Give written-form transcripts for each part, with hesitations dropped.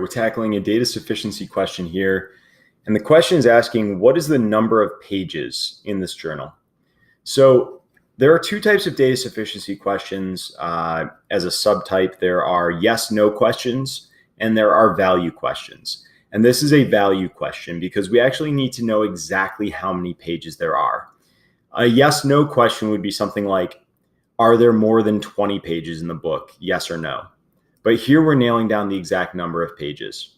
we're tackling a data sufficiency question here. And the question is asking, what is the number of pages in this journal? So there are two types of data sufficiency questions. As a subtype, there are yes/no questions, and there are value questions. And this is a value question because we actually need to know exactly how many pages there are. A yes/no question would be something like, are there more than 20 pages in the book? Yes or no. But here we're nailing down the exact number of pages.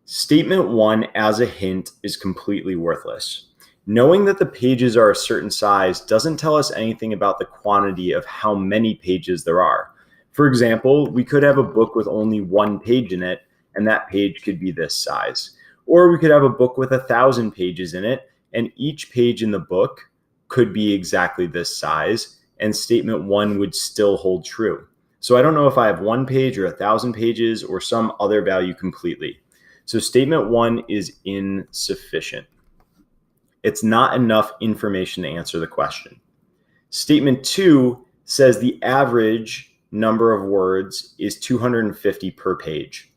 Statement 1 as a hint is completely worthless. Knowing that the pages are a certain size doesn't tell us anything about the quantity of how many pages there are. For example, we could have a book with only one page in it, and that page could be this size. Or we could have a book with 1,000 pages in it, and each page in the book could be exactly this size, and statement 1 would still hold true. So I don't know if I have 1 page or 1,000 pages or some other value completely. So statement 1 is insufficient. It's not enough information to answer the question. Statement 2 says the average number of words is 250 per page.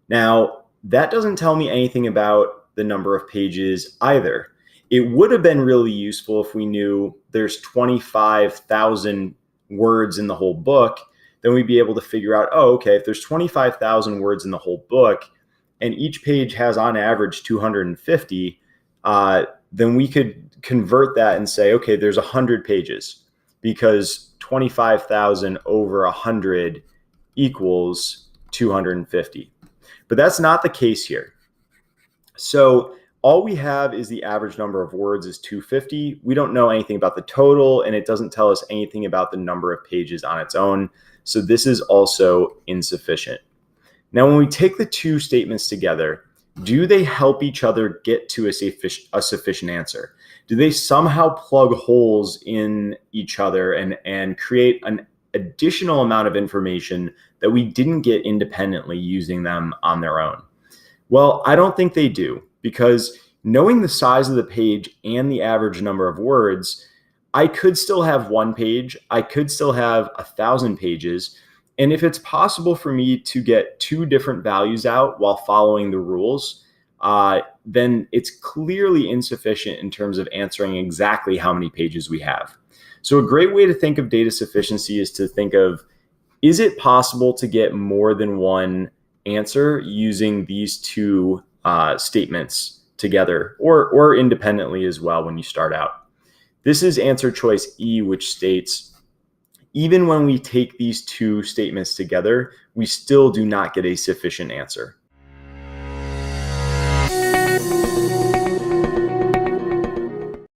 Now, that doesn't tell me anything about the number of pages either. It would have been really useful if we knew there's 25,000 words in the whole book. Then we'd be able to figure out, oh, okay, if there's 25,000 words in the whole book and each page has on average 250, then we could convert that and say, okay, there's 100 pages because 25,000 over 100 equals 250. But that's not the case here. So all we have is the average number of words is 250. We don't know anything about the total, and it doesn't tell us anything about the number of pages on its own. So this is also insufficient. Now, when we take the two statements together, do they help each other get to a sufficient answer? Do they somehow plug holes in each other and create an additional amount of information that we didn't get independently using them on their own? Well, I don't think they do, because knowing the size of the page and the average number of words, I could still have 1 page, I could still have 1,000 pages. And if it's possible for me to get 2 different values out while following the rules, then it's clearly insufficient in terms of answering exactly how many pages we have. So a great way to think of data sufficiency is to think of, is it possible to get more than one answer using these 2 statements together or independently as well when you start out? This is answer choice E, which states, even when we take these 2 statements together, we still do not get a sufficient answer.